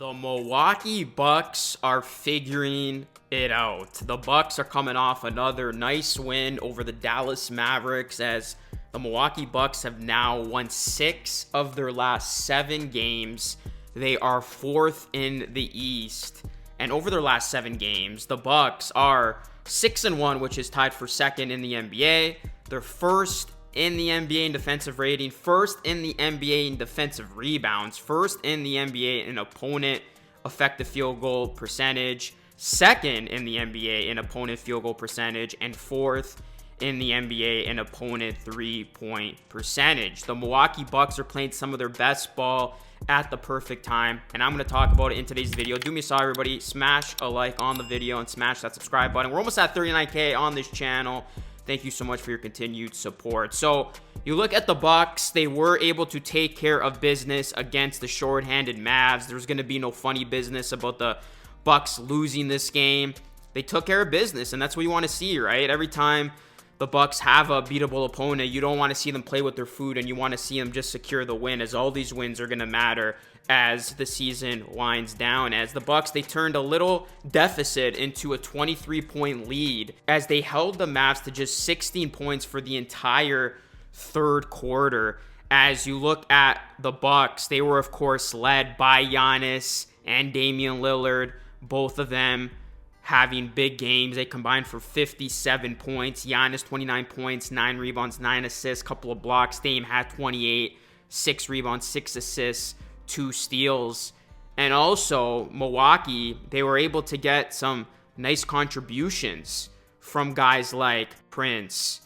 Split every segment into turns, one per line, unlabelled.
The Milwaukee Bucks are figuring it out. The Bucks are coming off another nice win over the Dallas Mavericks, as the Milwaukee Bucks have now won 6 of their last 7 games. They are 4th in the East. And over their last 7 games, the Bucks are 6-1, which is tied for 2nd in the NBA. They're 1st in the NBA in defensive rating, 1st in the NBA in defensive rebounds, 1st in the NBA in opponent effective field goal percentage, 2nd in the NBA in opponent field goal percentage, and 4th in the NBA in opponent 3-point percentage. The Milwaukee Bucks are playing some of their best ball at the perfect time, and I'm going to talk about it in today's video. Do me a solid, everybody. Smash a like on the video and smash that subscribe button. We're almost at 39K on this channel. Thank you so much for your continued support. So you look at the Bucks, they were able to take care of business against the short-handed Mavs. There's going to be no funny business about the Bucks losing this game. They took care of business, and that's what you want to see, right? Every time the Bucks have a beatable opponent, you don't want to see them play with their food, and you want to see them just secure the win, as all these wins are going to matter as the season winds down. As the Bucks, they turned a little deficit into a 23-point lead as they held the Mavs to just 16 points for the entire third quarter. As you look at the Bucks, they were of course led by Giannis and Damian Lillard, both of them having big games. They combined for 57 points. Giannis 29 points, 9 rebounds, 9 assists, couple of blocks. Dame had 28, 6 rebounds, 6 assists, 2 steals. And also Milwaukee, they were able to get some nice contributions from guys like Prince.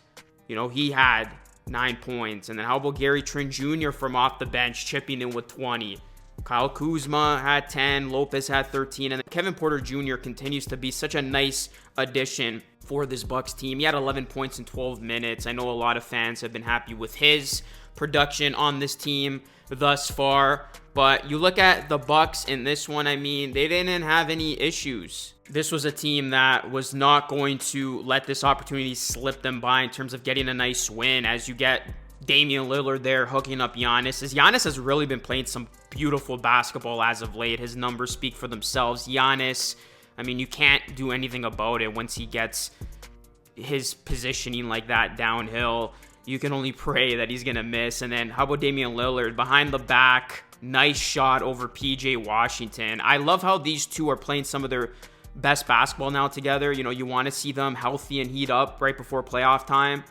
You know, he had 9 points. And then how about Gary Trent Jr. from off the bench chipping in with 20? Kyle Kuzma had 10, Lopez had 13, and Kevin Porter Jr. continues to be such a nice addition for this Bucks team. He had 11 points in 12 minutes. I know a lot of fans have been happy with his production on this team thus far, but you look at the Bucks in this one, I mean, they didn't have any issues. This was a team that was not going to let this opportunity slip them by in terms of getting a nice win, as you get Damian Lillard there hooking up Giannis, as Giannis has really been playing some beautiful basketball as of late. His numbers speak for themselves. Giannis, I mean, you can't do anything about it once he gets his positioning like that downhill. You can only pray that he's going to miss. And then how about Damian Lillard behind the back? Nice shot over PJ Washington. I love how these two are playing some of their best basketball now together. You know, you want to see them healthy and heat up right before playoff time,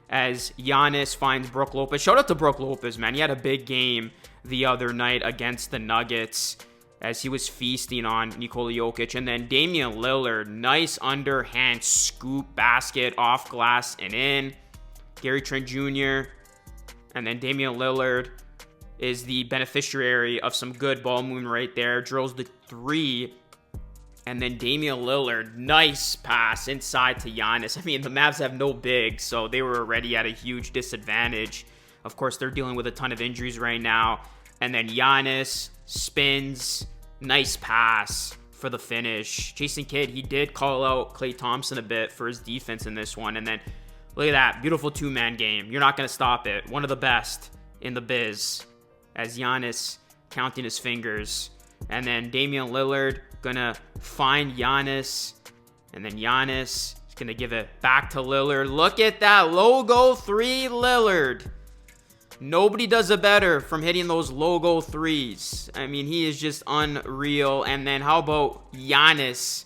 as Giannis finds Brook Lopez. Shout out to Brook Lopez, man. He had a big game the other night against the Nuggets as he was feasting on Nikola Jokic. And then Damian Lillard, nice underhand scoop basket off glass and in. Gary Trent Jr. and then Damian Lillard is the beneficiary of some good ball movement right there. Drills the 3. And then Damian Lillard, nice pass inside to Giannis. I mean, the Mavs have no big, so they were already at a huge disadvantage. Of course, they're dealing with a ton of injuries right now. And then Giannis spins, nice pass for the finish. Jason Kidd, he did call out Klay Thompson a bit for his defense in this one. And then look at that, beautiful 2-man game. You're not going to stop it. One of the best in the biz, as Giannis counting his fingers. And then Damian Lillard gonna find Giannis, and then Giannis is gonna give it back to Lillard. Look at that logo 3 Lillard. Nobody does it better from hitting those logo 3s. I mean, he is just unreal. And then how about Giannis?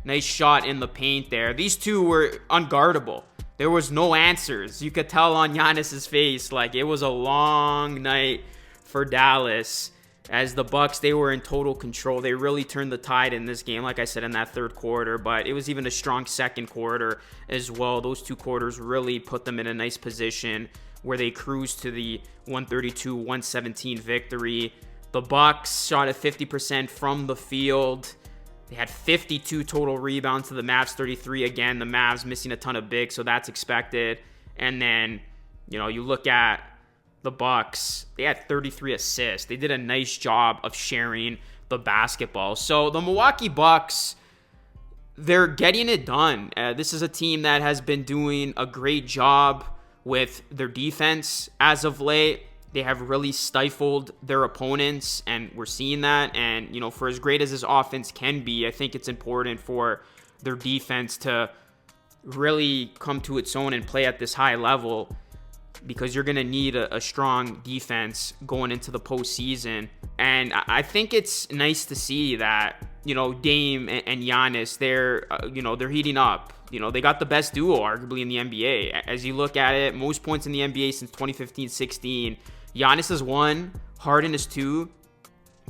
Nice shot in the paint there. These two were unguardable. There was no answers. You could tell on Giannis's face, like, it was a long night for Dallas. As the Bucks, they were in total control. They really turned the tide in this game, like I said, in that third quarter. But it was even a strong second quarter as well. Those 2 quarters really put them in a nice position where they cruised to the 132-117 victory. The Bucks shot at 50% from the field. They had 52 total rebounds to the Mavs 33. Again, the Mavs missing a ton of bigs, so that's expected. And then, you know, you look at the Bucks, they had 33 assists. They did a nice job of sharing the basketball. So the Milwaukee Bucks, they're getting it done. This is a team that has been doing a great job with their defense as of late. they have really stifled their opponents, and we're seeing that. And, you know, for as great as this offense can be, I think it's important for their defense to really come to its own and play at this high level, because you're going to need a strong defense going into the postseason. And I think it's nice to see that, you know, Dame and Giannis, they're heating up. You know, they got the best duo arguably in the NBA. As you look at it, most points in the NBA since 2015-16. Giannis is 1, Harden is 2,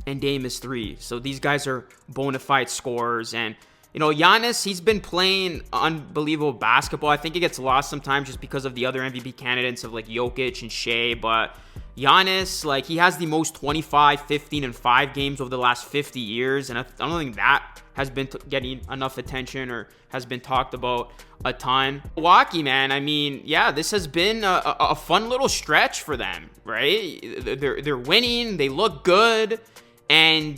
and Dame is 3. So these guys are bona fide scorers. And, you know, Giannis, he's been playing unbelievable basketball. I think it gets lost sometimes just because of the other MVP candidates of like Jokic and Shea. But Giannis, like, he has the most 25, 15, and 5 games over the last 50 years. And I don't think that has been getting enough attention or has been talked about a ton. Milwaukee, man, I mean, yeah, this has been a fun little stretch for them, right? They're winning. They look good. And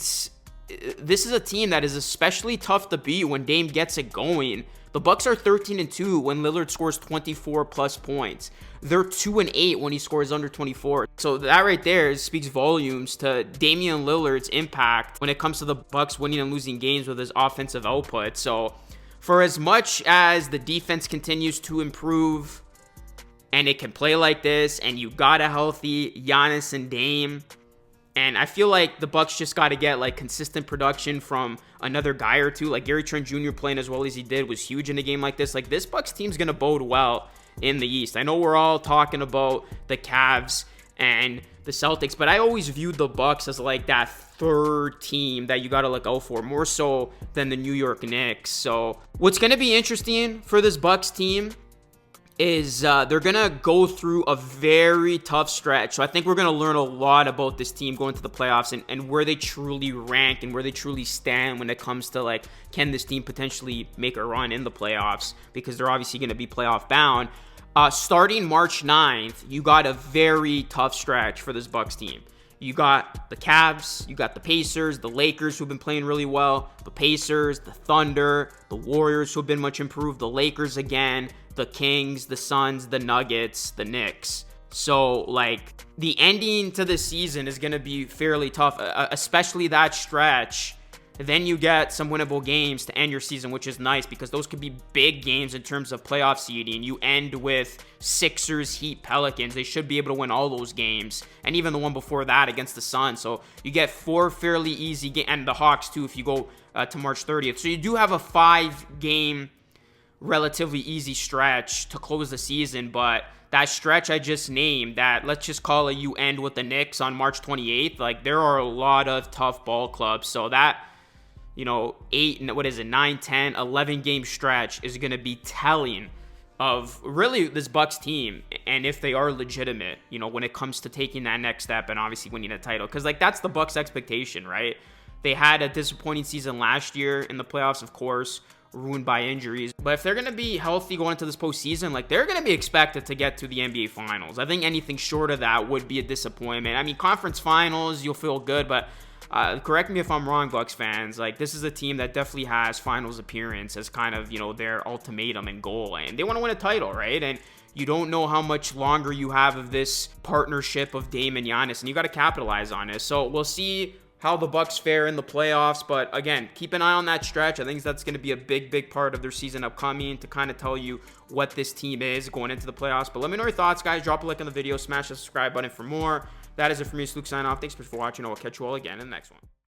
this is a team that is especially tough to beat when Dame gets it going. The Bucks are 13-2 when Lillard scores 24 plus points. They're 2-8 when he scores under 24. So that right there speaks volumes to Damian Lillard's impact when it comes to the Bucks winning and losing games with his offensive output. So for as much as the defense continues to improve and it can play like this, and you got a healthy Giannis and Dame, and I feel like the Bucks just got to get like consistent production from another guy or two. Like Gary Trent Jr. playing as well as he did was huge in a game like this. Like, this Bucks team's going to bode well in the East. I know we're all talking about the Cavs and the Celtics, but I always viewed the Bucks as like that third team that you got to look out for, more so than the New York Knicks. So what's going to be interesting for this Bucks team is they're going to go through a very tough stretch. So I think we're going to learn a lot about this team going to the playoffs, and where they truly rank and where they truly stand when it comes to, like, can this team potentially make a run in the playoffs, because they're obviously going to be playoff bound. Starting March 9th, you got a very tough stretch for this Bucks team. You got the Cavs, you got the Pacers, the Lakers, who've been playing really well, the Pacers, the Thunder, the Warriors, who have been much improved, the Lakers again, the Kings, the Suns, the Nuggets, the Knicks. So, like, the ending to this season is going to be fairly tough, especially that stretch. Then you get some winnable games to end your season, which is nice, because those could be big games in terms of playoff seeding. You end with Sixers, Heat, Pelicans. They should be able to win all those games, and even the one before that against the Suns. So you get 4 fairly easy games, and the Hawks too if you go to March 30th. So you do have a 5-game relatively easy stretch to close the season, but that stretch I just named, that, let's just call it, you end with the Knicks on March 28th, like, there are a lot of tough ball clubs. So that, you know, 9, 10, 11 game stretch is going to be telling of really this Bucks team, and if they are legitimate, you know, when it comes to taking that next step and obviously winning a title. Because, like, that's the Bucks expectation, right? They had a disappointing season last year in the playoffs, of course, ruined by injuries. But if they're going to be healthy going into this postseason, like, they're going to be expected to get to the NBA Finals. I think anything short of that would be a disappointment. I mean, conference finals, you'll feel good, but correct me if I'm wrong, Bucks fans. Like, this is a team that definitely has finals appearance as kind of, you know, their ultimatum and goal. And they want to win a title, right? And you don't know how much longer you have of this partnership of Dame and Giannis, and you got to capitalize on it. So we'll see how the Bucks fare in the playoffs, but again, keep an eye on that stretch. I think that's going to be a big part of their season upcoming, to kind of tell you what this team is going into the playoffs. But let me know your thoughts, guys. Drop a like on the video, smash the subscribe button for more. That is it for me. It's Luke signing off. Thanks for watching. I will catch you all again in the next one.